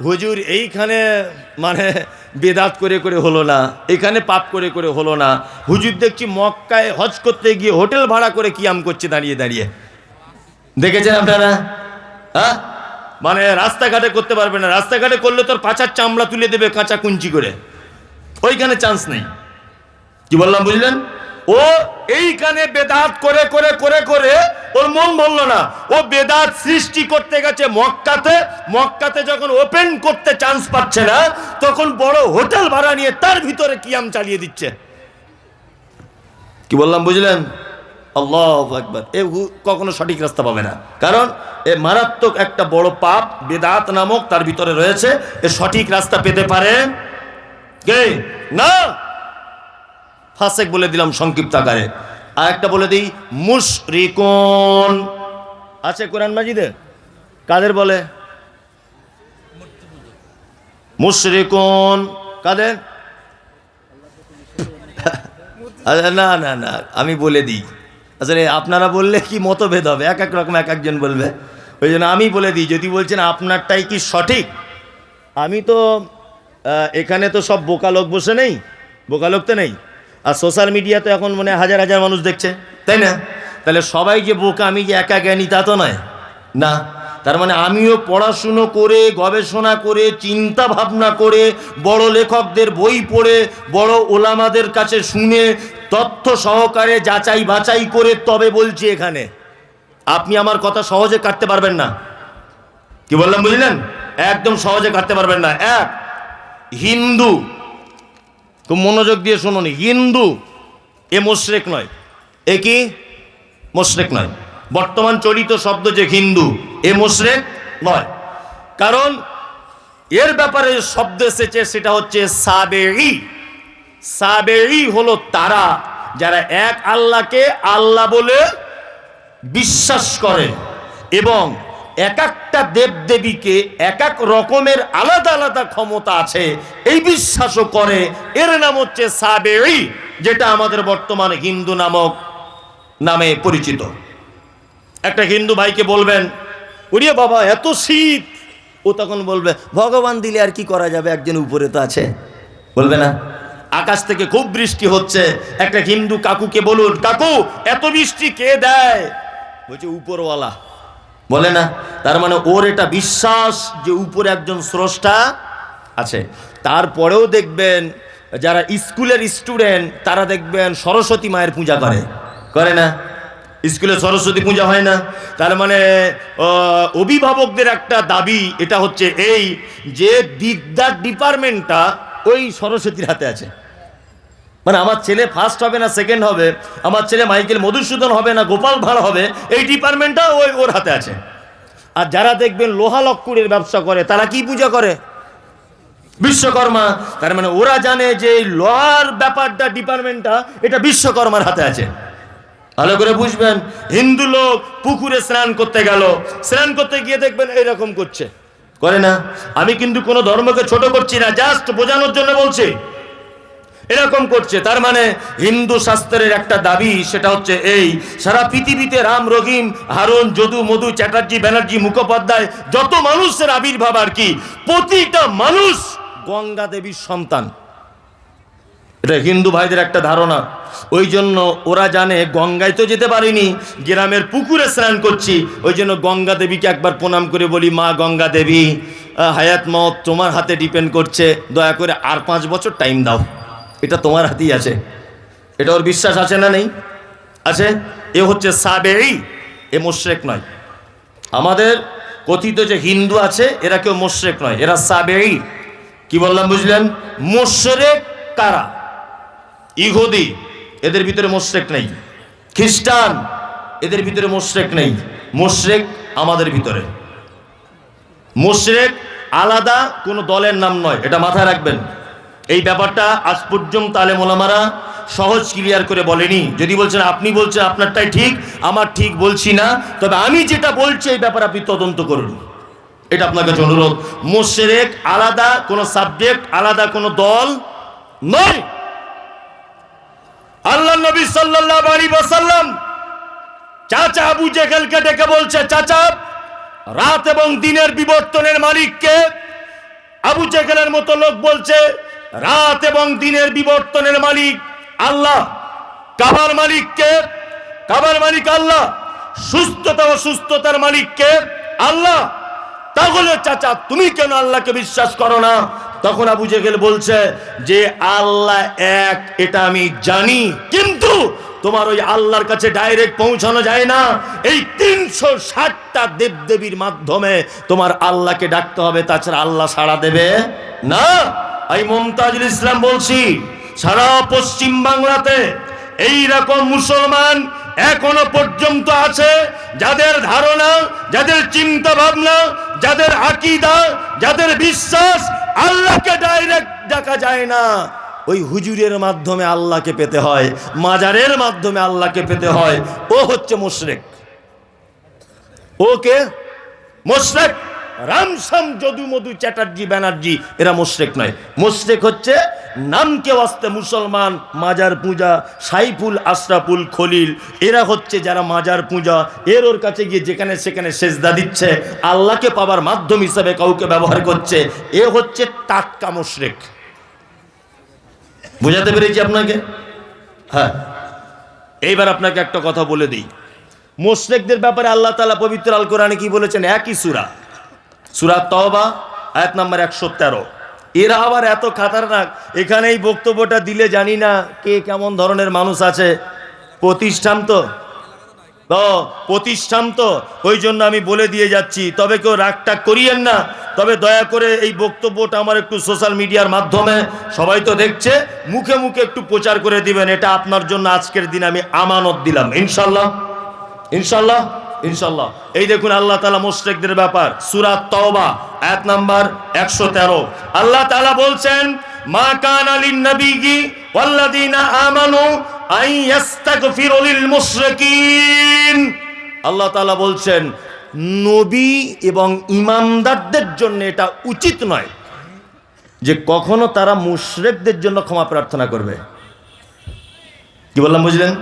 হুজুর এইখানে মানে বেদাত করে করে হলো না, এখানে পাপ করে করে হলো না। হুজুর দেখছি মক্কায় হজ করতে গিয়ে হোটেল ভাড়া করে কিয়াম করছে দাঁড়িয়ে দাঁড়িয়ে। দেখেছেন আপনারা? হ্যাঁ, মানে রাস্তাঘাটে করতে পারবে না, রাস্তাঘাটে করলে তোর পাছার চামড়া তুলে দেবে কাঁচা কুঞ্চি করে, ওইখানে চান্স নেই। কি বললাম বুঝলেন? ও এইখানে বেদাত করে করে করে করে ওর মন বলল না, ও বেদাত সৃষ্টি করতে গেছে মক্কাতে। মক্কাতে যখন ওপেন করতে চান্স পাচ্ছে না, তখন বড় হোটেল ভাড়া নিয়ে তার ভিতরে কিয়াম চালিয়ে দিচ্ছে। কি বললাম বুঝলেন? আল্লাহু আকবার। এ কখনো সঠিক রাস্তা পাবে না, কারণ এ মারাত্মক একটা বড় পাপ বেদাত নামক তার ভিতরে রয়েছে। এ সঠিক রাস্তা পেতে পারে কে? না। ফাসেক বলে দিলাম সংক্ষিপ্ত আকারে। আর একটা বলে দিই, মুশরিকুন আছে কোরআন মাজিদে। কাদের বলে? মুশরিকুন কাদের? না না না, আমি বলে দিই। আসলে আপনারা বললে কি মতভেদ হবে, এক এক রকম এক একজন বলবে, ওই জন্য আমি বলে দিই। যদি বলছেন আপনারটাই কি সঠিক, আমি তো এখানে তো সব বোকা লোক বসে নেই, বোকা লোক তো নেই। আর সোশ্যাল মিডিয়া তো এখন মানে হাজার হাজার মানুষ দেখছে, তাই না? তাহলে সবাই যে বোকা, আমি যে একা জ্ঞানী তা তো নয় না। তার মানে আমিও পড়াশুনো করে, গবেষণা করে, চিন্তা ভাবনা করে, বড় লেখকদের বই পড়ে, বড় ওলামাদের কাছে শুনে, তথ্য সহকারে যাচাই বাছাই করে তবে বলছি এখানে। আপনি আমার কথা সহজে কাটতে পারবেন না। কি বললাম বুঝলেন? একদম সহজে কাটতে পারবেন না। এক, হিন্দু, খুব মনোযোগ দিয়ে শুনুন, হিন্দু এ মুশরিক নয়। এ কি? মুশরিক নয়। বর্তমান চলিত শব্দ যে হিন্দু, এ মুশরিক নয়। কারণ এর ব্যাপারে শব্দ এসেছে, সেটা হচ্ছে সাবেঈ। সাবেঈ হলো তারা যারা এক আল্লাহকে আল্লাহ বলে বিশ্বাস করে এবং এক একটা দেবদেবীকে এক এক রকমের আলাদা আলাদা ক্ষমতা আছে এই বিশ্বাসও করে। এর নাম হচ্ছে সাবেঈ, যেটা আমাদের বর্তমান হিন্দু নামক নামে পরিচিত। একটা হিন্দু ভাইকে বলবেন, ওরে বাবা এত শীত, ও তখন বলবে ভগবান দিলে আর কি করা যাবে, একজন উপরে তো আছে, বলবে না? আকাশ থেকে খুব বৃষ্টি হচ্ছে, একটা হিন্দু কাকুকে বলুন, কাকু এত বৃষ্টি কে দেয়? বলছে উপরওয়ালা, বলে না? তার মানে ওর এটা বিশ্বাস যে উপরে একজন স্রষ্টা আছে। তারপরেও দেখবেন যারা স্কুলের স্টুডেন্ট, তারা দেখবেন সরস্বতী মায়ের পূজা করে, করে না? স্কুলে সরস্বতী পূজা হয় না? তার মানে অভিভাবকদের একটা দাবি এটা হচ্ছে এই যে বিদ্যার ডিপার্টমেন্টটা ওই সরস্বতীর হাতে আছে। মানে আমার ছেলে ফার্স্ট হবে না সেকেন্ড হবে, আমার ছেলে মাইকেল মধুসূদন হবে না গোপাল ভাঁড় হবে, এই ডিপার্টমেন্টটা ওর হাতে আছে। আর যারা দেখবেন লোহা লক্কুরের ব্যবসা করে, তারা কি পূজা করে? বিশ্বকর্মা। তার মানে ওরা জানে যে এই লোহার ব্যাপারটা ডিপার্টমেন্টটা এটা বিশ্বকর্মার হাতে আছে। ভালো করে বুঝবেন। হিন্দু লোক পুকুরে স্নান করতে গেল, স্নান করতে গিয়ে দেখবেন এইরকম করছে, করে না? আমি কিন্তু কোনো ধর্মকে ছোট করছি না, জাস্ট বোঝানোর জন্য বলছি। এরকম করছে, তার মানে হিন্দু শাস্ত্রের একটা দাবি সেটা হচ্ছে এই, সারা পৃথিবীতে রাম, রহিম, হারুন, যদু, মধু, চ্যাটার্জি, ব্যানার্জি, মুখোপাধ্যায় যত মানুষের আবির্ভাব আর কি, প্রতিটা মানুষ গঙ্গা দেবীর সন্তান। এটা হিন্দু ভাইদের একটা ধারণা। ওই জন্য ওরা জানে গঙ্গায় তো যেতে পারিনি, গ্রামের পুকুরে স্নান করছি, ওই জন্য গঙ্গা দেবীকে একবার প্রণাম করে বলি, মা গঙ্গা দেবী, হায়াত মত তোমার হাতে ডিপেন্ড করছে, দয়া করে আর 5 বছর টাইম দাও, এটা তোমার হাতেই আছে। এটা ওর বিশ্বাস আছে না? নেই? আছে। এ হচ্ছে সাবেঈ, এ মুশরিক নয়। আমাদের কথিত যে হিন্দু আছে এরা কেউ মুশরিক নয়, এরা সাবেঈ। কি বললাম বুঝলেন? মুশরিক কারা? ইহুদি, এদের ভিতরে মুশরিক নেই। খ্রিস্টান, এদের ভিতরে মুশরিক নেই। মুশরিক আমাদের ভিতরে। মুশরিক আলাদা কোনো দলের নাম নয়, এটা মাথায় রাখবেন। এই ব্যাপারটা আজ পর্যন্ত আলেম ওলামারা সহজ ক্লিয়ার করে বলেনি। যদি বলছেন আপনি বলছেন আপনারটাই ঠিক, আমার ঠিক বলছি না, তবে আমি যেটা বলছি এই ব্যাপারে আপনি তদন্ত করুন, এটা আপনার কাছে অনুরোধ। মুশরিক আলাদা কোনো সাবজেক্ট, আলাদা কোনো দল নয়। আল্লাহ নবী সাল্লাল্লাহু আলাইহি ওয়াসাল্লাম চাচা আবু জেহেলকে ডেকে বলছে, চাচা রাত এবং দিনের বিবর্তনের মালিককে, আবু জেহেলের মতো লোক বলছে রাত এবং দিনের বিবর্তনের মালিক আল্লাহ। কাবার মালিক কে? কাবার মালিক আল্লাহ। সুস্থতা ও সুস্থতার মালিক কে? আল্লাহ। তাহলে চাচা তুমি কেন আল্লাহকে বিশ্বাস করো না? তখন আবু জেহেল বলছে যে আল্লাহ এক, এটা আমি জানি, কিন্তু তোমার ওই আল্লাহর কাছে ডাইরেক্ট পৌঁছানো যায় না। এই 360টা দেবদেবীর মাধ্যমে তোমার আল্লাহকে ডাকতে হবে, তাছাড়া আল্লাহ সাড়া দেবে না। আমি মুমতাজুল ইসলাম বলছি, সারা পশ্চিম বাংলাতে এই রকম মুসলমান এখনো পর্যন্ত আছে, যাদের ধারণা, যাদের চিন্তা ভাবনা, যাদের আকীদা, যাদের বিশ্বাস আল্লাহকে ডাইরেক্ট ডাকা যায় না, ওই হুজুরের মাধ্যমে আল্লাহকে পেতে হয়, মাজারের মাধ্যমে আল্লাহকে পেতে হয়। ও হচ্ছে মুশরিক। ওকে মুশরিক। রামসাম যদু মধু চ্যাটার্জি ব্যানার্জি এরা মুশরিক নয়। মুশরিক হচ্ছে নামকে ওয়াস্তে মুসলমান, মাজার পূজা, সাইফুল, আশরাফুল, খলিল, এরা হচ্ছে যারা মাজার পূজা, ওর কাছে গিয়ে যেখানে সেখানে সেজদা দিচ্ছে, আল্লাহকে পাবার মাধ্যম হিসাবে কাউকে ব্যবহার করছে, এ হচ্ছে টাটকা মুশরিক। বুঝাতে পেরেছি আপনাকে? হ্যাঁ, এইবার আপনাকে একটা কথা বলে দিই। মুশরিকদের ব্যাপারে আল্লাহ তাআলা পবিত্র আল কোরআনে কি বলেছেন? একই সূরা, সূরা তওবা আয়াত নাম্বার 113। এরা আবার এত খাতারনাক, এখানে এই বক্তব্যটা দিলে জানি না কে কেমন ধরনের মানুষ আছে। প্রতিষ্ঠান তো প্রতিষ্ঠান তো ওই জন্য আমি বলে দিয়ে যাচ্ছি, তবে কেউ রাগটাগ করিয়েন না। তবে দয়া করে এই বক্তব্যটা আমার একটু সোশ্যাল মিডিয়ার মাধ্যমে, সবাই তো দেখছে, মুখে মুখে একটু প্রচার করে দিবেন। এটা আপনার জন্য আজকের দিন আমি আমানত দিলাম, ইনশাল্লাহ ইনশাল্লাহ ইনশাল্লাহ। এই দেখুন আল্লাহ তাআলা মুশরিকদের ব্যাপার, সূরা তওবা আয়াত নাম্বার 113। আল্লাহ তাআলা বলছেন, মা কানা লিন নবিয়্যি ওয়াল্লাযীনা আমানু আন ইস্তাগফিরু লিল মুশরিকিন। আল্লাহ তাআলা বলছেন নবী এবং ঈমানদারদের জন্য এটা উচিত নয় যে কখনো তারা মুশরিকদের জন্য ক্ষমা প্রার্থনা করবে। কি বললাম বুঝলেন?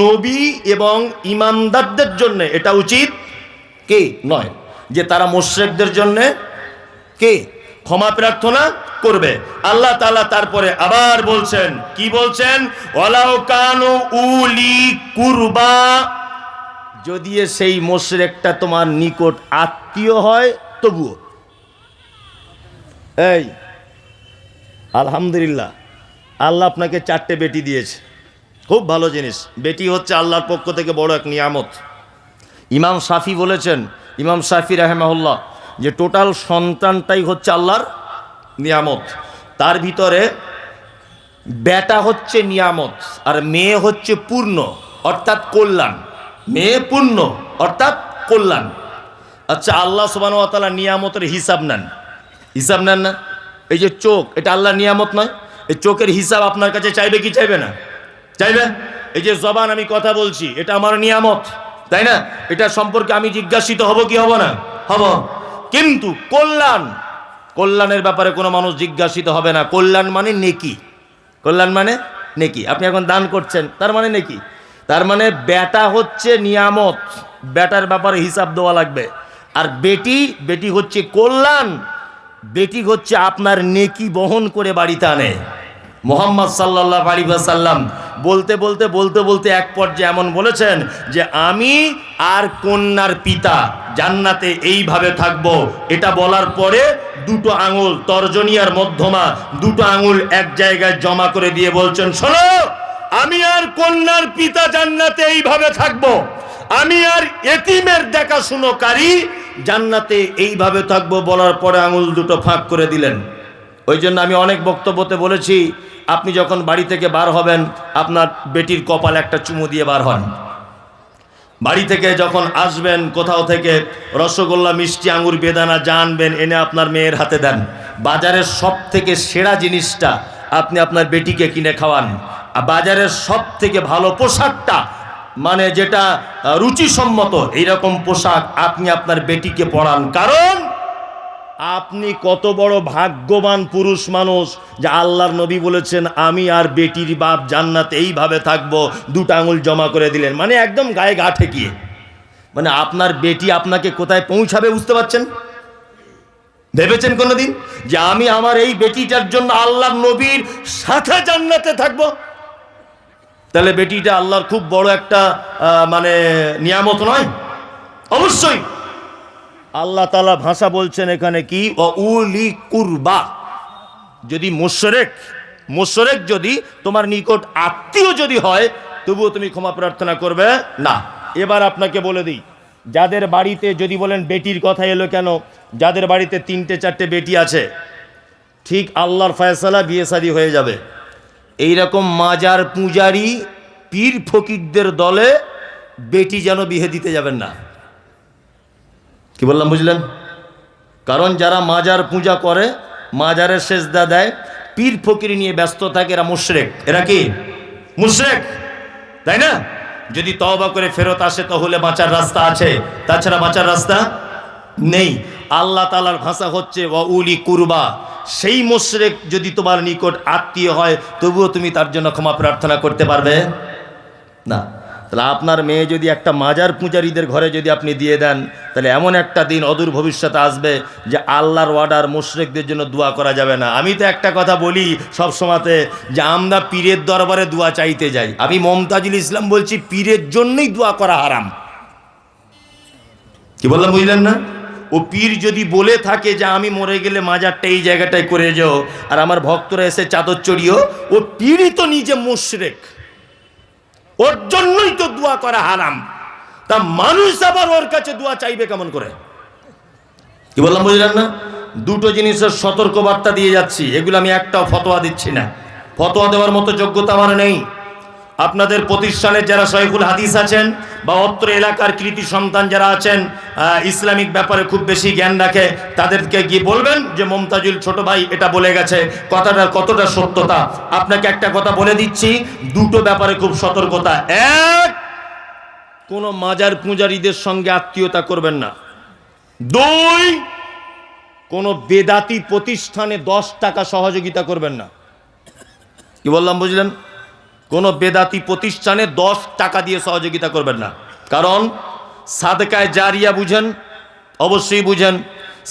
নবী এবং ঈমানদারদের জন্য এটা উচিত কি নয় যে তারা মুশরিকদের জন্য কি ক্ষমা প্রার্থনা করবে। আল্লাহ তাআলা তারপরে আবার বলছেন, কি বলছেন? ওয়ালাউ কানু উলি কুরবা, যদি সেই মুশরিকটা তোমার নিকট আত্মীয় হয় তবুও। এই আলহামদুলিল্লাহ, আল্লাহ আপনাকে 4টে বেটি দিয়েছে, খুব ভালো জিনিস। বেটি হচ্ছে আল্লাহর পক্ষ থেকে বড় এক নিয়ামত। ইমাম শাফি বলেছেন, ইমাম শাফি রাহিমাহুল্লাহ, যে টোটাল সন্তানটাই হচ্ছে আল্লাহর নিয়ামত। তার ভিতরে বেটা হচ্ছে নিয়ামত আর মেয়ে হচ্ছে পূর্ণ অর্থাৎ কল্যাণ। মেয়ে পূর্ণ অর্থাৎ কল্যাণ। আচ্ছা, আল্লাহ সুবহানাহু ওয়া তাআলা নিয়ামতের হিসাব নেন, হিসাব নেন না? এই যে চোখ, এটা আল্লাহর নিয়ামত নয়? এই চোখের হিসাব আপনার কাছে চাইবে কি চাইবে না? চাইবে। এই যে জবান, আমি কথা বলছি, এটা আমার নিয়ামত, তাই না? এটা সম্পর্কে আমি জিজ্ঞাসিত হব কি হব না? হব। কিন্তু কল্যাণ, কল্যাণের ব্যাপারে কোনো মানুষ জিজ্ঞাসিত হবে না। কল্যাণ মানে নেকি, কল্যাণ মানে নেকি। আপনি এখন দান করছেন, তার মানে নেকি। তার মানে বেটা হচ্ছে নিয়ামত, বেটার ব্যাপারে হিসাব দেওয়া লাগবে। আর বেটি, বেটি হচ্ছে কল্যাণ, বেটি হচ্ছে আপনার নেকি বহন করে বাড়িতে আনে। মুহাম্মদ সাল্লাল্লাহু আলাইহি ওয়াসাল্লাম বলতে বলতে বলতে বলতে এক পর্যায়ে এমন বলেছেন যে আমি আর কন্যার পিতা জান্নাতে এইভাবে থাকব। এটা বলার পরে দুটো আঙুল, তর্জনী আর মধ্যমা, দুটো আঙুল এক জায়গায় জমা করে দিয়ে বলছেন, শোনো, আমি আর কন্যার পিতা জান্নাতে এইভাবে থাকব, আমি আর এতিমের দেখাশুনোকারী জান্নাতে এইভাবে থাকবো। বলার পরে আঙুল দুটো ফাঁক করে দিলেন। ওই জন্য আমি অনেক বক্তব্যতে বলেছি, আপনি যখন বাড়ি থেকে বার হবেন, আপনার বেটির কপালে একটা চুমু দিয়ে বার হন। বাড়ি থেকে যখন আসবেন, কোথাও থেকে রসগোল্লা, মিষ্টি, আঙুর, বেদানা যা আনবেন এনে আপনার মেয়ের হাতে দেন। বাজারের সব থেকে সেরা জিনিসটা আপনি আপনার বেটিকে কিনে খাওয়ান। বাজারের সব থেকে ভালো পোশাকটা, মানে যেটা রুচিসম্মত, এইরকম পোশাক আপনি আপনার বেটিকে পরান। কারণ আপনি কত বড় ভাগ্যবান পুরুষ মানুষ যে আল্লাহর নবী বলেছেন আমি আর বেটির বাপ জান্নাতে এইভাবে থাকবো, দুটো আঙুল জমা করে দিলেন, মানে একদম গায়ে গা ঠেকিয়ে। মানে আপনার বেটি আপনাকে কোথায় পৌঁছাবে বুঝতে পারছেন? ভেবেছেন কোনোদিন যে আমি আমার এই বেটিটার জন্য আল্লাহর নবীর সাথে জান্নাতে থাকবো? তাহলে বেটিটা আল্লাহর খুব বড় একটা মানে নিয়ামত নয়? অবশ্যই। আল্লাহ তাআলা ভাষা বলছেন এখানে কি, উলি কুরবা। যদি মুশরিক যদি তোমার নিকট আত্মীয় যদি হয়, তবুও তুমি ক্ষমা প্রার্থনা করবে না। এবার আপনাকে বলে দিই, যাদের বাড়িতে, যদি বলেন বেটির কথা এলো কেন, যাদের বাড়িতে 3-4টে বেটি আছে, ঠিক আল্লাহর ফয়সালা বিয়ে শাদী হয়ে যাবে। এইরকম মাজার পূজারি পীর ফকিরদের দলে বেটি যেন বিয়ে দিতে যাবেন না। কি বললাম বুঝলেন? কারণ যারা মাজার পূজা করে, মাজারের সেজদা দেয়, পীর ফকির নিয়ে ব্যস্ত থাকে, এরা মুশরিক। এরা কি মুশরিক, তাই না? যদি তওবা করে ফেরত আসে তাহলে বাঁচার রাস্তা আছে, তাছাড়া বাঁচার রাস্তা নেই। আল্লাহ তাআলার ভাষা হচ্ছে ওয়াউলি কুরবা। সেই মুশরিক যদি তোমার নিকট আত্মীয় হয়, তবুও তুমি তার জন্য ক্ষমা প্রার্থনা করতে পারবে না। তাহলে আপনার মেয়ে যদি একটা মাজার পূজারীদের ঘরে যদি আপনি দিয়ে দেন, তাহলে এমন একটা দিন অদূর ভবিষ্যতে আসবে যে আল্লাহর ওয়ার্ডার মুশরিকদের জন্য দোয়া করা যাবে না। আমি তো একটা কথা বলি সব সময়তে, যে আমরা পীরের দরবারে দোয়া চাইতে যাই। আমি মমতাজুল ইসলাম বলছি, পীরের জন্যই দোয়া করা হারাম। কি বললাম বুঝলেন না? ও পীর যদি বলে থাকে যে আমি মরে গেলে মাজারটা এই জায়গাটায় করে যাও, আর আমার ভক্তরা এসে চাদর চড়িও, ও পীরই তো নিজে মুশরিক, ওর জন্যই তো দোয়া করা হারাম। তা মানুষ আবার ওর কাছে দোয়া চাইবে কেমন করে? কি বললাম বুঝলেন না? দুটো জিনিসের সতর্ক বার্তা দিয়ে যাচ্ছি, এগুলো আমি একটাও ফতোয়া দিচ্ছি না। ফতোয়া দেওয়ার মতো যোগ্যতা আমার নেই। আপনাদের প্রতিষ্ঠানের যারা শয়খুল হাদিস আছেন বা অত্র এলাকার কৃতি সন্তান যারা আছেন, ইসলামিক ব্যাপারে খুব বেশি জ্ঞান রাখে, তাদেরকে গিয়ে বলবেন যে মমতাজুল ছোট ভাই এটা বলে গেছে, কথাটা কতটা সত্যতা। আপনাকে একটা কথা বলে দিচ্ছি, দুটো ব্যাপারে খুব সতর্কতা। এক, কোনো মাজার পূজারীদের সঙ্গে আত্মীয়তা করবেন না। দুই, কোনো বেদাতি প্রতিষ্ঠানে 10 টাকা সহযোগিতা করবেন না। কি বললাম বুঝলেন? কোনো বেদাতি প্রতিষ্ঠানে 10 টাকা দিয়ে সহযোগিতা করবেন না। কারণ সাদকায়ে জারিয়া বুঝেন? অবশ্যই বুঝেন।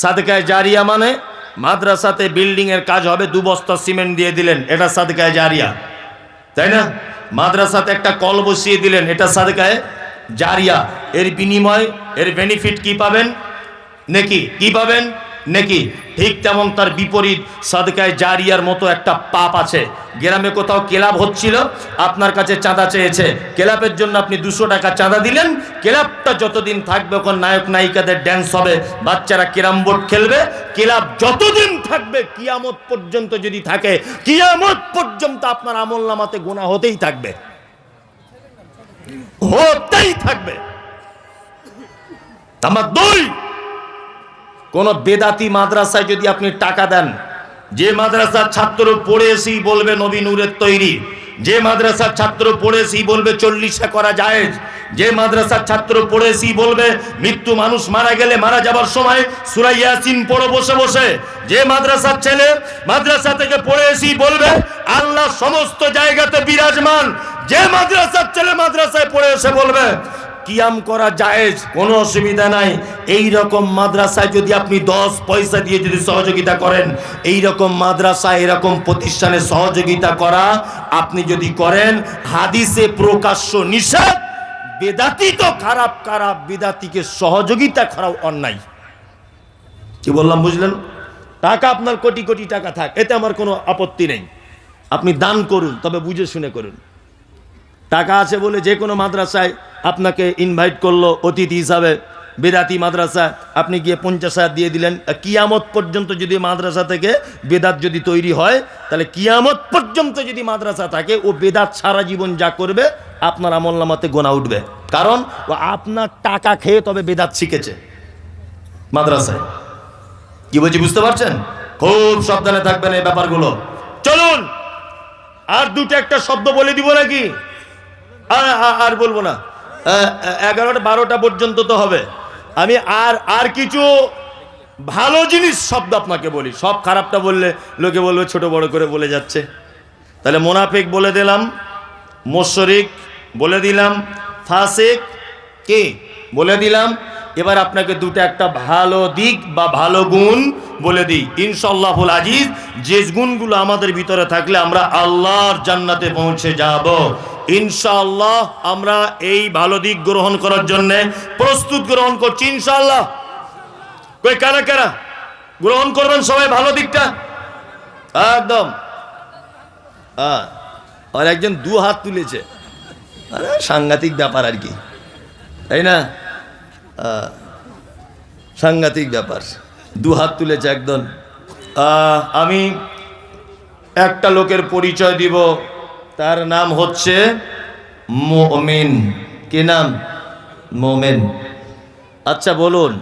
সাদকায়ে জারিয়া মানে মাদ্রাসাতে বিল্ডিংয়ের কাজ হবে, 2 বস্তা সিমেন্ট দিয়ে দিলেন, এটা সাদকায়ে জারিয়া, তাই না? মাদ্রাসাতে একটা কল বসিয়ে দিলেন, এটা সাদকায়ে জারিয়া। এর বিনিময়, এর বেনিফিট কি পাবেন? নেকি। কি পাবেন? নেকি। ঠিক তেমন তার বিপরীত সাদকায়ে জারিয়ার মতো একটা পাপ আছে। গ্রামে কোথাও ক্লাব হচ্ছিল, আপনার কাছে চাঁদা চেয়েছে, ক্লাবের জন্য আপনি 200 টাকা চাঁদা দিলেন। ক্লাবটা যতদিন থাকবে, ওখানে নায়ক নায়িকাদের ড্যান্স হবে, বাচ্চারা ক্যারাম বোর্ড খেলবে, ক্লাব যতদিন থাকবে, কিয়ামত পর্যন্ত যদি থাকে, কিয়ামত পর্যন্ত আপনার আমলনামাতে গুনাহ হতেই থাকবে, হতেই থাকবে। নাম্বার 2, কোন বেদাতি মাদ্রাসায় যদি আপনি টাকা দেন, যে মাদ্রাসার ছাত্র পড়ে এসেই বলবে নবী নূরের তৈরি, যে মাদ্রাসার ছাত্র পড়ে এসেই বলবে 40 করা জায়েজ, যে মাদ্রাসার ছাত্র পড়ে এসেই বলবে মৃত্যু, মানুষ মারা গেলে মারা যাবার সময় সূরা ইয়াসিন পড়ো বসে বসে, যে মাদ্রাসার ছেলে মাদ্রাসা থেকে পড়ে এসেই বলবে আল্লাহ সমস্ত জায়গাতে বিরাজমান, যে মাদ্রাসার ছেলে মাদ্রাসায় পড়ে এসে বলবে কিয়াম করা জায়েজ, কোনো অসুবিধা নাই, এই রকম মাদ্রাসায় যদি আপনি 10 পয়সা দিয়ে যদি সহযোগিতা করেন, এই রকম মাদ্রাসা, এরকম প্রতিষ্ঠানে সহযোগিতা করা আপনি যদি করেন, হাদিসে প্রকাশ্য নিষেধ। বেদাতি তো খারাপ, খারাপ বেদাতিকে সহযোগিতা করাও অন্যায়। কি বললাম বুঝলেন? টাকা আপনার কোটি কোটি টাকা থাক, এতে আমার কোনো আপত্তি নেই, আপনি দান করুন, তবে বুঝে শুনে করুন। টাকা আছে বলে যে কোনো মাদ্রাসায় আপনাকে ইনভাইট করলো অতিথি হিসাবে, বেদাতি মাদ্রাসা, আপনি গিয়ে 50,000 দিয়ে দিলেন, কিয়ামত পর্যন্ত যদি মাদ্রাসা থেকে বেদাত যদি তৈরি হয়, তাহলে কিয়ামত পর্যন্ত যদি মাদ্রাসা থাকে, ও বেদাত সারা জীবন যা করবে আপনার আমলনামাতে গোনা উঠবে। কারণ ও আপনার টাকা খেয়ে তবে বেদাত শিখেছে মাদ্রাসায়। কি বলছি বুঝতে পারছেন? খুব সাবধানে থাকবেন এই ব্যাপারগুলো। চলুন আর দুটো একটা শব্দ বলে দিব নাকি? আর বলবো না, 11টা 12টা পর্যন্ত তো হবে। আমি আর কিছু ভালো জিনিস শব্দ আপনাকে বলি, সব খারাপটা বললে লোকে বলবে ছোট বড় করে বলে যাচ্ছে। তাহলে মুনাফিক বলে দিলাম, মুশরিক বলে দিলাম, ফাসিক কি বলে দিলাম, এবার আপনাকে দুটো একটা ভালো দিক বা ভালো গুণ বলে দিই। ইনশাআল্লাহুল আজিজ, যে গুণগুলো আমাদের ভিতরে থাকলে আমরা আল্লাহর জান্নাতে পৌঁছে যাব। ইনশাআল্লাহ আমরা এই ভালো দিক গ্রহণ করার জন্য প্রস্তুত গ্রহণ করছি ইনশাআল্লাহ। কই কারা কারা গ্রহণ করবেন সবাই ভালো দিকটা? একদম। আর একজন দু হাত তুলেছে, আরে সাংঘাতিক ব্যাপার আর কি, তাই না? সাংঘাতিক ব্যাপার, দু হাত তুলেছে একদম। আমি একটা লোকের পরিচয় দিব, তার নাম হচ্ছে মুমিন। কি নাম? মুমিন। আচ্ছা বলুন,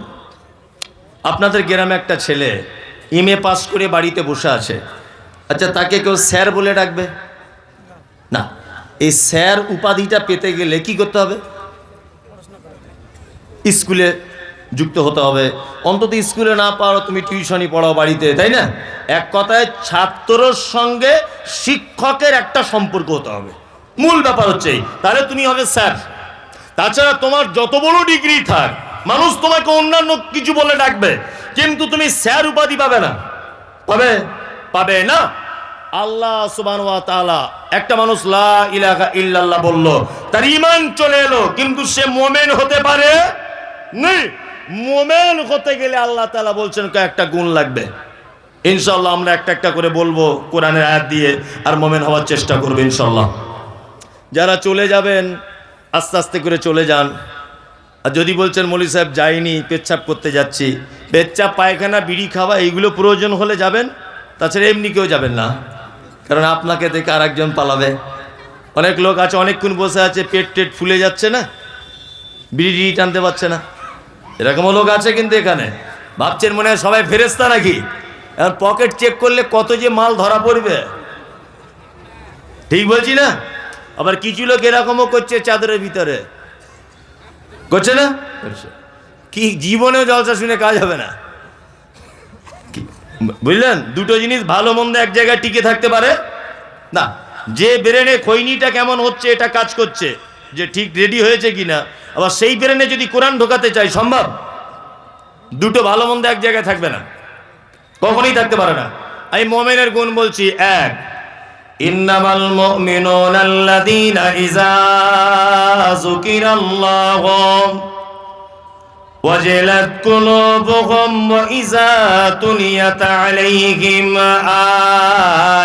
আপনাদের গ্রামে একটা ছেলে এমএ পাস করে বাড়িতে বসে আছে, আচ্ছা তাকে কেউ স্যার বলে ডাকবে না? এই স্যার উপাধিটা পেতে গেলে কি করতে হবে? স্কুলে যুক্ত হতে হবে, অন্তত স্কুলে না পারো তুমি টিউশনই পড়াও বাড়িতে, তাই না? এক কথায় ছাত্রর সঙ্গে শিক্ষকের একটা সম্পর্ক হতে হবে, মূল ব্যাপার হচ্ছে এই, তাহলে তুমি হবে স্যার। তাছাড়া তোমার যত বড় ডিগ্রি থাক, মানুষ তোমাকে অন্যান্য কিছু বলে ডাকবে, কিন্তু তুমি স্যার উপাধি পাবে না। পাবে না। আল্লাহ সুবহানাহু ওয়া তাআলা, একটা মানুষ লা ইলাহা ইল্লাল্লাহ বলল, তার ঈমান চলে এলো, কিন্তু সে মুমিন হতে পারে না। মুমিন হতে গেলে আল্লাহ তাআলা বলছেন কয়েকটা গুণ লাগবে। ইনশাআল্লাহ আমরা একটা একটা করে বলবো কোরআনের আয়াত দিয়ে, আর মুমিন হওয়ার চেষ্টা করব ইনশাআল্লাহ। যারা চলে যাবেন আস্তে আস্তে করে চলে যান। আর যদি বলছেন মৌলভী সাহেব যাইনি, পেচ্ছাপ করতে যাচ্ছি, পেচ্ছাপ পায়খানা বিড়ি খাওয়া এইগুলো প্রয়োজন হলে যাবেন, তাছাড়া এমনি কেউ যাবেন না, কারণ আপনাকে দেখে আর একজন পালাবে। অনেক লোক আছে অনেকক্ষণ বসে আছে, পেট টেট ফুলে যাচ্ছে না, বিড়ি টানতে পারছে না, এরকমও লোক আছে কিন্তু এখানে। ভাবছেন মনে হয় সবাই ফেরেশতা নাকি? এখন পকেট চেক করলে কত যে মাল ধরা পড়বে, ঠিক বলছি না? আবার কিছু লোক এরকমও করছে, চাদরের ভিতরে করছে না, কি জীবনেও জলসা শুনে কাজ হবে না, বুঝলেন? দুটো জিনিস ভালো মন্দ এক জায়গায় টিকে থাকতে পারে না। যে ব্রেনে খৈনিটা কেমন হচ্ছে এটা কাজ করছে, যে ঠিক রেডি হয়েছে কিনা, আবার সেই ব্রেনে যদি কোরআন ঢোকাতে চাই সম্ভব? দুটো ভালো মন্দ এক জায়গায় থাকবে না, কখনোই থাকতে পারে না। আমি মুমিনের গুণ বলছি, এক, ইন্নামাল মুমিনুনা আল্লাযীনা ইযা যুকিরাল্লাহু ওয়াজিলাত কুলুবুহুম ওয়া ইযা তুলিয়াত আলাইহিম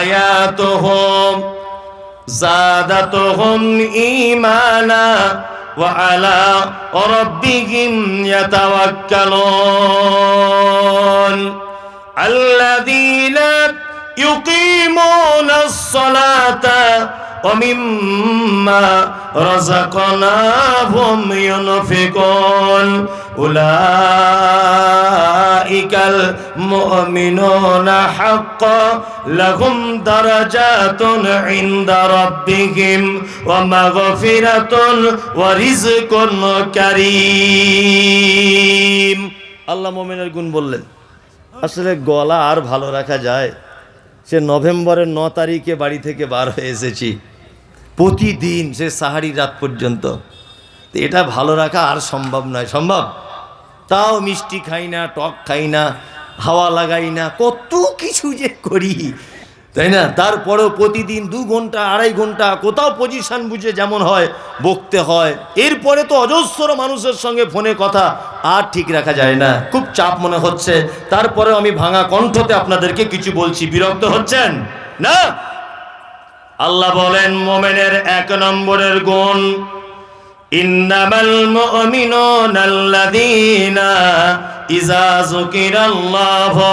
আয়াতুহুম যাদাতুহুম ঈমানা ওয়া আলা রাব্বিহিম ইয়াতাওয়াক্কালুন আল্লাযীনা ইউকিমুনাস সালাতা ওয়া মিম্মা রাযাকনাহুম ইউনফিকুন উলাইকাল মুমিনুনা হাক্কান লাহুম দারাজাতুন ইনদা রাব্বিহিম ওয়া মাগফিরাতুন ওয়া রিজকুন কারীম। আল্লাহ মুমিনের গুণ বললেন। আসলে গলা আর ভালো রাখা যায়? সে নভেম্বরের 9 তারিখে বাড়ি থেকে বার হয়ে এসেছি, প্রতিদিন সে সাহারি রাত পর্যন্ত, এটা ভালো রাখা আর সম্ভব নয়। সম্ভব? তাও মিষ্টি খাই না, টক খাই না, হাওয়া লাগাই না, কত কিছু যে করি, তাই না? তারপরেও প্রতিদিন 2 ঘন্টা 2.5 ঘন্টা কোথাও পজিশন বুঝে যেমন হয় বকতে হয়। এরপরে তো অজস্র মানুষের সঙ্গে ফোনে কথা, আর ঠিক রাখা যায় না, খুব চাপ মনে হচ্ছে। তারপরেও আমি ভাঙা কণ্ঠতে আপনাদেরকে কিছু বলছি, বিরক্ত হচ্ছেন না? আল্লাহ বলেন মুমিনের 1 নম্বরের গুণ, ইন্নামাল মুমিনুনা আল্লাযীনা ইযা যুকিরাল্লাহু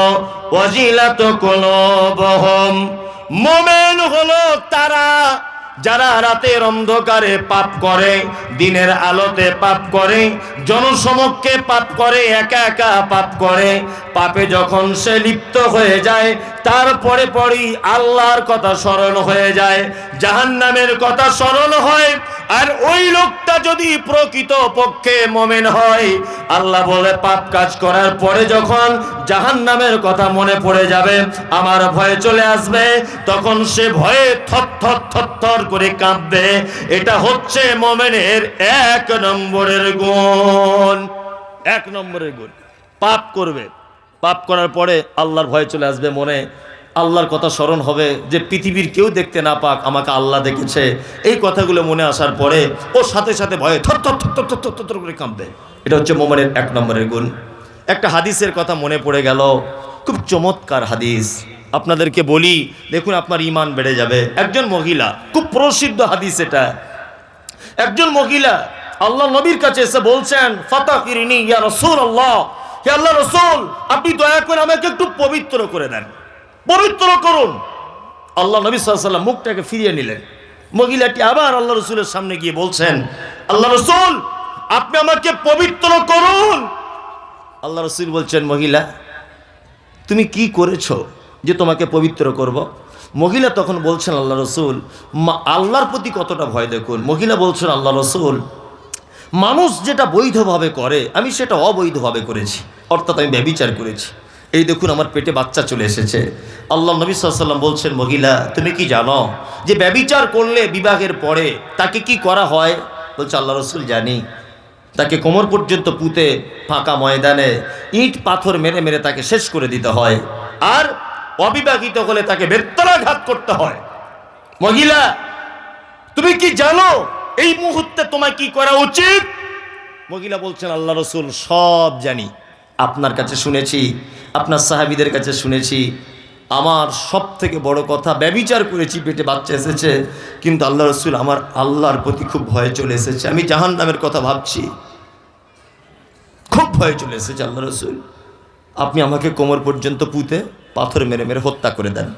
ওয়াজিলাত কুলুবুহুম। মুমিন হলো তারা যারা রাতের অন্ধকারে পাপ করে, দিনের আলোতে পাপ করে, জনসমক্ষে পাপ করে, একা একা পাপ করে। পাপে যখন সে লিপ্ত হয়ে যায়, তারপরে পরই আল্লাহর কথা স্মরণ হয়ে যায়, জাহান্নামের কথা স্মরণ হয়। আর ওই লোকটা যদি প্রকৃত পক্ষে মুমিন হয়, আল্লাহ বলে পাপ কাজ করার পরে যখন জাহান্নামের কথা মনে পড়ে যাবে, আমার ভয় চলে আসবে, তখন সে ভয়ে থরথর থরথর করে কাঁপবে। এটা হচ্ছে মুমিনের 1 নম্বরের গুণ। এক নম্বরের গুণ। পাপ করবে, পাপ করার পরে আল্লাহর ভয় চলে আসবে মনে, আল্লাহর কথা স্মরণ হবে যে পৃথিবীর কেউ দেখতে না পাক, আমাকে আল্লাহ দেখেছে। এই কথাগুলো মনে আসার পরে ও সাথে সাথে ভয়ে থর থর থর থর থর থর থর করে কাঁপবে। এটা হচ্ছে মোমেনের এক নম্বরের গুণ। একটা হাদিসের কথা মনে পড়ে গেল, খুব চমৎকার হাদিস, আপনাদেরকে বলি, দেখুন আপনার ঈমান বেড়ে যাবে। একজন মহিলা, খুব প্রসিদ্ধ হাদিস এটা, একজন মহিলা আল্লাহ নবীর কাছে এসে বলছেন, ফাতাকিরিনি ইয়া রাসূলুল্লাহ, হে আল্লাহ রাসূল, আপনি দয়া করে আমাকে একটু পবিত্র করে দেন, পবিত্র করুন। আল্লাহ নবী সাল্লাল্লাহু আলাইহি ওয়াসাল্লাম মুখটাকে ফিরিয়ে নিলেন। মহিলাটি আবার আল্লাহ রাসূলের সামনে গিয়ে বলছেন, আল্লাহ রাসূল, আপনি আমাকে পবিত্র করুন। আল্লাহ রাসূল বলছেন, মহিলা তুমি কি করেছো যে তোমাকে পবিত্র করব? মহিলা তখন বলছেন, আল্লাহ রাসূল, আল্লাহর প্রতি কতটা ভয় দেখুন। মহিলা বলছেন, আল্লাহ রাসূল, মানুষ যেটা বৈধভাবে করে আমি সেটা অবৈধভাবে করেছি, অর্থাৎ আমি ব্যভিচার করেছি। এই দেখুন আমার পেটে বাচ্চা চলে এসেছে। আল্লাহ নবী সাল্লাল্লাহু আলাইহি ওয়াসাল্লাম বলছেন, মহিলা তুমি কি জানো যে ব্যভিচার করলে বিবাহের পরে তাকে কি করা হয়? বলছে, আল্লাহ রাসূল জানি। তাকে কোমর পর্যন্ত পুঁতে ফাঁকা ময়দানে ইট পাথর মেরে মেরে তাকে শেষ করে দিতে হয়, আর অবিবাহিত হলে তাকে বেত্রাঘাত করতে হয়। মহিলা তুমি কি জানো এই মুহূর্তে তোমার কি করা উচিত? মহিলা বলছেন, আল্লাহ রাসূল সব জানি, আপনার কাছে শুনেছি, আপনার সাহাবীদের কাছে শুনেছি। আমার সব থেকে বড় কথা, ব্যভিচার করেছি, পেটে বাচ্চা এসেছে, কিন্তু আল্লাহ রাসূল আমার আল্লাহর প্রতি খুব ভয় চলে এসেছে, আমি জাহান্নামের কথা ভাবছি, খুব ভয় চলে এসেছে। আল্লাহ রাসূল আপনি আমাকে কোমর পর্যন্ত পুঁতে পাথর মেরে মেরে হত্যা করে দেন,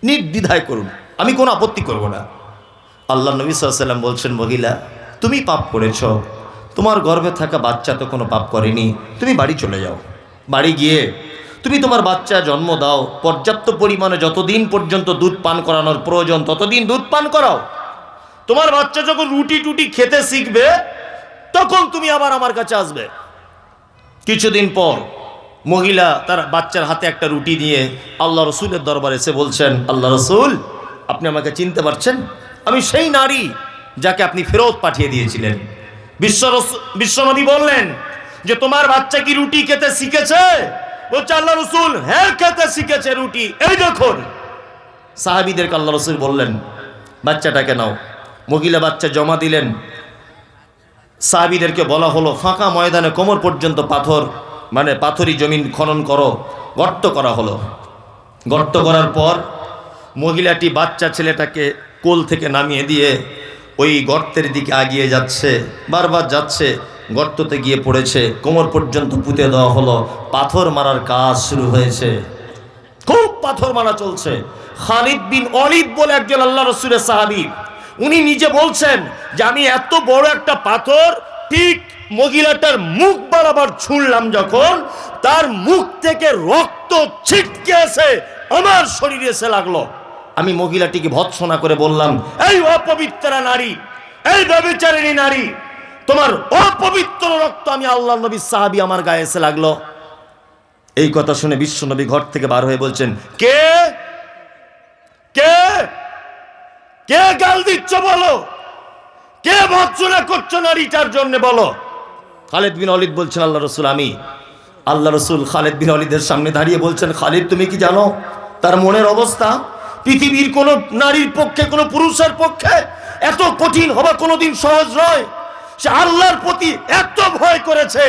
নির্দ্বিধায় করুন, আমি কোনো আপত্তি করব না। আল্লাহ নবী সাল্লাল্লাহু আলাইহি ওয়াসাল্লাম বলছেন, মহিলা তুমি পাপ করেছ, তোমার গর্ভে থাকা বাচ্চা তো কোনো পাপ করেনি, তুমি বাড়ি চলে যাও। বাড়ি গিয়ে তুমি তোমার বাচ্চা জন্ম দাও, পর্যাপ্ত পরিমাণে যতদিন পর্যন্ত দুধ পান করানোর প্রয়োজন ততদিন দুধ পান করাও। তোমার বাচ্চা যখন রুটি টুটি খেতে শিখবে তখন তুমি আবার আমার কাছে আসবে। কিছুদিন পর মহিলা তার বাচ্চার হাতে একটা রুটি নিয়ে আল্লাহ রসুলের দরবারে এসে বলছেন, আল্লাহ রসুল আপনি আমাকে চিনতে পারছেন? আমি সেই নারী যাকে আপনি ফেরত পাঠিয়ে দিয়েছিলেন। বিশ্বনবী বললেন যে তোমার বাচ্চা কি রুটি খেতে শিখেছে? বলছে, আল্লাহ রসুল হ্যাঁ খেতে শিখেছে রুটি, এই দেখুন। সাহাবীদেরকে আল্লাহ রসুল বললেন, বাচ্চাটাকে নাও। মহিলা বাচ্চা জমা দিলেন। সাহাবীদেরকে বলা হলো, ফাঁকা ময়দানে কোমর পর্যন্ত পাথর, মানে পাথরি জমিন খনন করো, গর্ত করা হলো। গর্ত করার পর মহিলাটি বাচ্চা ছেলেটাকে কোল থেকে নামিয়ে দিয়ে ওই গর্তের দিকে এগিয়ে যাচ্ছে, বারবার যাচ্ছে, গর্ততে গিয়ে পড়েছে, কোমর পর্যন্ত পুঁতে দেওয়া হলো, পাথর মারার কাজ শুরু হয়েছে, খুব পাথর মারা চলছে। খালিদ বিন ওয়ালিদ বলে একজন আল্লাহ রাসূলের সাহাবী, উনি নিজে বলছেন যে আমি এত বড় একটা পাথর ঠিক মহিলাটার মুখ বরাবর ছুঁড়লাম, যখন তার মুখ থেকে রক্ত ছিটকে এসে আমার শরীরে এসে লাগলো। আমি মহিলাটিকে ভৎসনা করে বললাম, এই অপবিত্রা নারী, এই ব্যভিচারিণী নারী, তোমার অপবিত্র রক্ত আমি আল্লাহ নবীর সাহাবী আমার গায়ে এসে লাগলো। এই কথা শুনে বিশ্বনবী ঘর থেকে বার হয়ে বলছেন, কে কে কে গাল দিচ্ছ বলো, কে ভৎসনা করছো নারীটার জন্য বলো। খালিদ বিন ওয়ালিদ বলছেন, আল্লাহ রসুল আমি। আল্লাহ রসুল খালিদ বিন ওয়ালিদের সামনে দাঁড়িয়ে বলছেন, খালিদ তুমি কি জানো তার মনের অবস্থা? পৃথিবীর কোন নারীর পক্ষে, কোন পুরুষের পক্ষে এত কঠিন হওয়া কোনোদিন সহজ নয়। সে আল্লাহর প্রতি এত ভয় করেছে,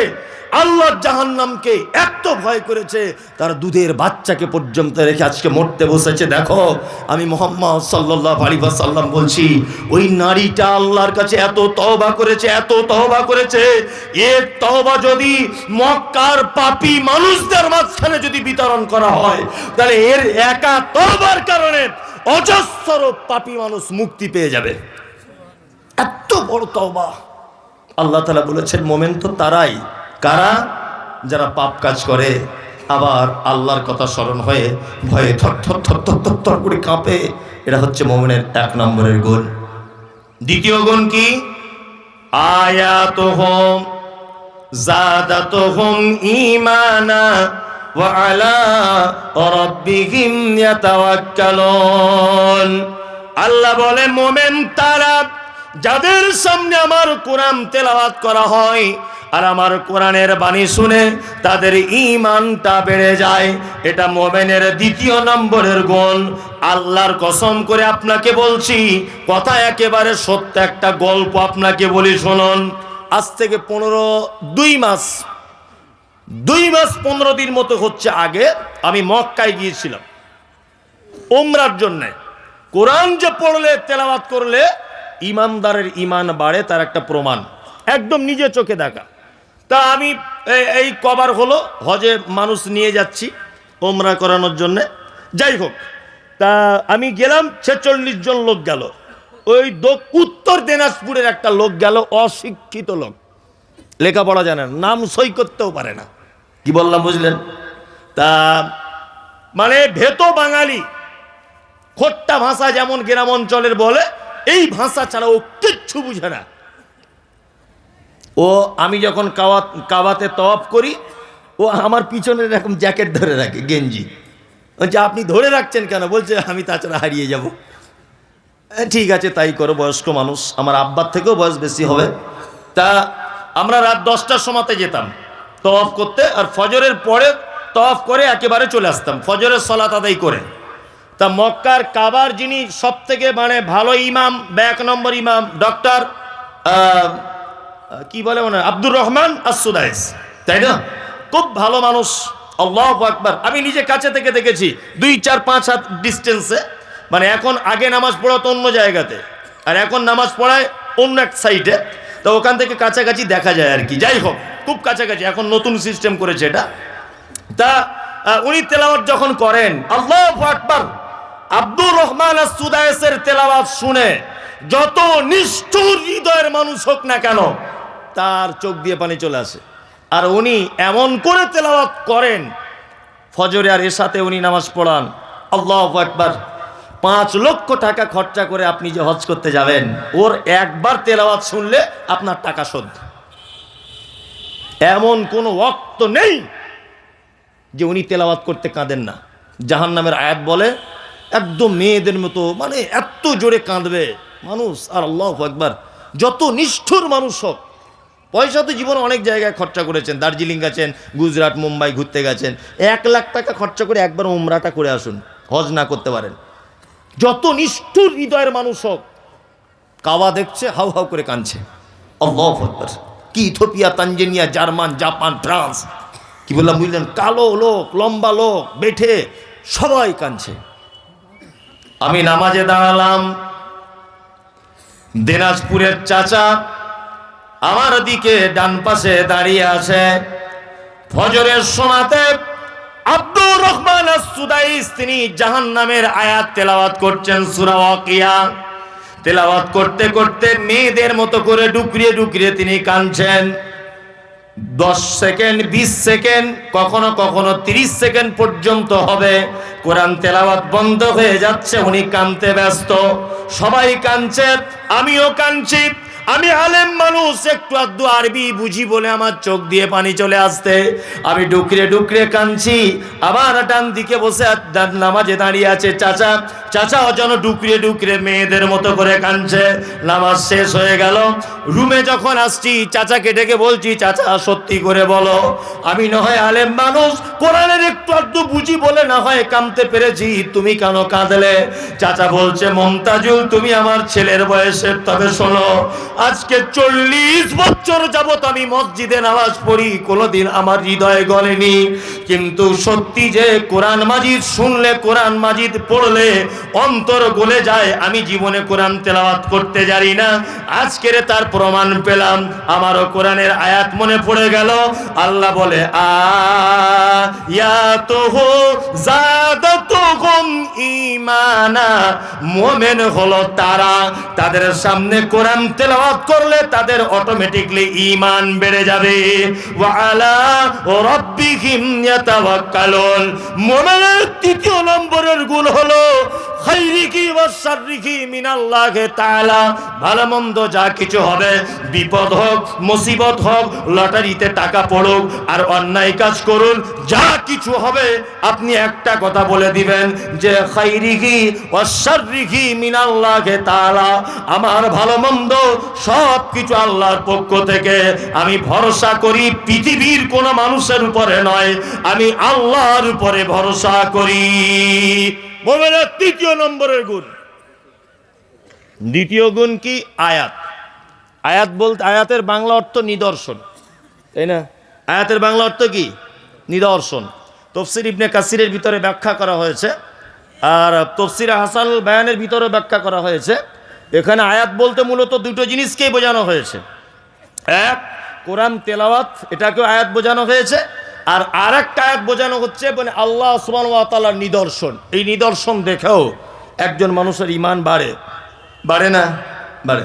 আল্লাহর জাহান্নামকে এত ভয় করেছে, তার দুধের বাচ্চাকে পর্যন্ত রেখে আজকে মরতে বসেছে। দেখো আমি মুহাম্মদ সাল্লাল্লাহু আলাইহি ওয়াসাল্লাম বলছি, ওই নারীটা আল্লাহর কাছে এত তওবা করেছে, এত তওবা করেছে, এর তওবা যদি মক্কার পাপী মানুষদের মাঝখানে যদি বিতরণ করা হয়, তাহলে এর একা তওবার কারণে অজস্র পাপী মানুষ মুক্তি পেয়ে যাবে। এত বড় তওবা। আল্লাহ তাআলা বলেছেন, মোমেন তো তারাই, কারা? যারা পাপ কাজ করে আবার আল্লাহর কথা স্মরণ হয়ে ভয়ে থর থর থর থর থর থর করে কাঁপে। এটা হচ্ছে মুমিনের এক নম্বরের গুণ। দ্বিতীয় গুণ কি? আয়াতুহুম যাদাতুহুম ঈমানা ওয়া আলা রাব্বিহিম ইয়াতাওয়াক্কালুন। আল্লাহ বলে, মুমিন তারা যাদের সামনে আমার কোরআন তেলাওয়াত করা হয়, আর আমার কোরআনের বাণী শুনে তাদের ঈমানটা বেড়ে যায়। এটা মুমিনের দ্বিতীয় নম্বরের গুণ। আল্লাহর কসম করে আপনাকে বলছি, কথা একেবারে সত্য, একটা গল্প আপনাকে বলি শুনুন। আজ থেকে 2 মাস 15 দিন মতো হচ্ছে আগে আমি মক্কায় গিয়েছিলাম উমরার জন্য। কোরআন যে পড়লে, তেলাওয়াত করলে ইমানদারের ইমান বাড়ে, তার একটা প্রমাণ একদম নিজে চোখে দেখা। তা আমি এই কবার হলো হজে মানুষ নিয়ে যাচ্ছি উমরা করানোর জন্যে। যাই হোক, তা আমি গেলাম, 46 জন লোক গেল। ওই উত্তর দিনাজপুরের একটা লোক গেল, অশিক্ষিত লোক, লেখাপড়া জানে না, নাম সই করতেও পারে না। কি বললাম বুঝলেন? তা মানে ভেতো বাঙালি, খোট্টা ভাষা যেমন গ্রাম অঞ্চলের বলে, এই ভাষা ছাড়া ও কিচ্ছু বুঝে না। ও আমি যখন কাবাতে তওয়াফ করি, ও আমার পিছনে এরকম জ্যাকেট ধরে রাখে, গেঞ্জি। বলছে আপনি ধরে রাখছেন কেন? বলছে আমি তাছাড়া হারিয়ে যাব। ঠিক আছে তাই করো, বয়স্ক মানুষ, আমার আব্বার থেকেও বয়স বেশি হবে। তা আমরা রাত 10টার সময়তে যেতাম তওয়াফ করতে, আর ফজরের পরে তওয়াফ করে একেবারে চলে আসতাম ফজরের সালাত আদায় করে। তা মক্কার কাবার যিনি সব থেকে মানে ভালো ইমাম বা 1 নম্বর ইমাম, ডক্টর কি বলে মনে হয় আব্দুর রহমান আস-সুদাইস, তাই না? খুব ভালো মানুষ, আল্লাহু আকবার। আমি নিজে কাছে থেকে দেখেছি, 2-4-5 হাত ডিস্টেন্সে। মানে এখন আগে নামাজ পড়াতো অন্য জায়গাতে, আর এখন নামাজ পড়ায় অন্য এক সাইডে। তো ওখান থেকে কাছাকাছি দেখা যায় আর কি। যাই হোক, খুব কাছাকাছি, এখন নতুন সিস্টেম করেছে এটা। তা উনি তেলাওয়াত যখন করেন, আল্লাহু আকবার, আব্দুর রহমান আস-সুদাইসের তেলাওয়াত শুনে যত নিষ্ঠুর হৃদয়ের মানুষ হোক না কেন, তার চোখ দিয়ে পানি চলে আসে। আর উনি এমন করে তেলাওয়াত করেন, ফজরে আর এশাতে উনি নামাজ পড়ান। আল্লাহু আকবার। 5 লক্ষ টাকা খরচা করে আপনি যে হজ করতে যাবেন, ওর একবার তেলাওয়াত শুনলে আপনার টাকা শোধ। এমন কোনো ওয়াক্ত নেই যে উনি তেলাওয়াত করতে কাঁদেন না। জাহান্নামের আয়াত বলে একদম মেয়েদের মতো, মানে এত জোরে কাঁদবে মানুষ। আর আল্লাহু আকবার, যত নিষ্ঠুর মানুষ হোক, পয়সা তো জীবনে অনেক জায়গায় খরচা করেছেন, দার্জিলিং গেছেন, গুজরাট, মুম্বাই ঘুরতে গেছেন, 1 লাখ টাকা খরচা করে একবার উমরাটা করে আসুন, হজ না করতে পারেন। যত নিষ্ঠুর হৃদয়ের মানুষ হোক, কাবা দেখছে হাউ হাউ করে কাঁদছে। আল্লাহু আকবার। কি Ethiopia, Tanzania, German, Japan, France, কি বললাম বুঝলেন, কালো লোক, লম্বা লোক, বেঠে, সবাই কাঁদছে। আমি নামাজে দাঁড়ালাম, দিনাজপুরের চাচা আমার দিকে ডান পাশে দাঁড়িয়ে আছে। ফজরের সময়তে আব্দুর রহমান আস-সুদাইস তিনি জাহান্নামের আয়াত তেলাওয়াত করছেন, সূরা ওয়াকিয়া। তেলাওয়াত করতে করতে মেয়েদের মতো করে ডুকরিয়ে ডুকরিয়ে তিনি কাঁদছেন। 10 সেকেন্ড, 20 সেকেন্ড, কখনো কখনো 30 সেকেন্ড পর্যন্ত হবে। কোরআন তেলাওয়াত বন্ধ হয়ে যাচ্ছে, উনি কাঁদতে ব্যস্ত। সবাই কাঁদছে, আমিও কাঁদছি। আমি আলেম মানুষ, একটু আধটু আরবি বুঝি বলে আমার চোখ দিয়ে পানি চলে আসতে আমি ডুকরে ডুকরে কাঁদছি। আবার ডান দিকে বসে নামাজে দাঁড়িয়ে আছে চাচা, চাচাও যেন ডুকরে ডুকরে মেয়েদের মতো করে কাঁদছে। নামাজ শেষ হয়ে গেল, রুমে যখন আসছি চাচাকে ডেকে বলছি, চাচা সত্যি করে বলো, আমি না হয় আলেম মানুষ, কোরআনের একটু আধটু বুঝি বলে না হয় কাঁদতে পেরেছি, তুমি কেন কাঁদলে? চাচা বলছে, মমতাজুল তুমি আমার ছেলের বয়সের, তবে শোনো, আজকে 40 বছর যাবত আমি মসজিদে নামাজ পড়ি, কোনোদিন আমার হৃদয়ে গলেনি। কিন্তু সত্যি যে কোরআন মাজিদ শুনলে, কোরআন মাজিদ পড়লে অন্তর গলে যায়। আমি জীবনে কোরআন তেলাওয়াত করতে জানি না, আজকের তার প্রমাণ পেলাম। আমারও কোরআনের আয়াত মনে পড়ে গেল। আল্লাহ বলে, আয়াতুহু যাদাতুহুম ঈমানা, মুমিন হলো তারা, তাদের সামনে কোরআন তেলাওয়াত করলে তাদের অটোমেটিকলি ঈমান বেড়ে যাবে। ওয়া আলা রাব্বিহিম ইয়াতাওয়াক্কালুন। মুমিনের 3য় নম্বরের গুণ হলো খাইরিকি ওয়া ওয়াশাররিহি মিনাল্লাহি তাআলা, ভালো মন্দ যা কিছু হবে, বিপদ হোক, মুসিবত হোক, লটারিতে টাকা পড়ুক আর অন্যায় কাজ করুন, যা কিছু হবে আপনি একটা কথা বলে দিবেন যে খাইরিহি ওয়াশাররিহি মিনাল্লাহি তাআলা, আমার ভালো মন্দ সব কিছু আল্লাহর পক্ষ থেকে, আমি ভরসা করি পৃথিবীর কোন মানুষের উপরে নয়, আমি আল্লাহর উপরে ভরসা করি। মুমিনের তৃতীয় নম্বরের গুণ। দ্বিতীয় গুণ কি? আয়াত। আয়াত বলতে, আয়াতের বাংলা অর্থ নিদর্শন, তাই না? আয়াতের বাংলা অর্থ কি? নিদর্শন। তাফসীর ইবনে কাসিরের ভিতরে ব্যাখ্যা করা হয়েছে, আর তাফসীর হাসানুল বায়ানের ভিতরে ব্যাখ্যা করা হয়েছে। এখানে আয়াত বলতে মূলত দুটো জিনিসকেই বোঝানো হয়েছে। এক, কোরআন তেলাওয়াত, এটাকেও আয়াত বোঝানো হয়েছে। আর আরেকটা আয়াত বোঝানো হচ্ছে মানে আল্লাহ সুবহানাহু ওয়া তাআলার নিদর্শন। এই নিদর্শন দেখেও একজন মানুষের ঈমান বাড়ে, বাড়ে না? বাড়ে।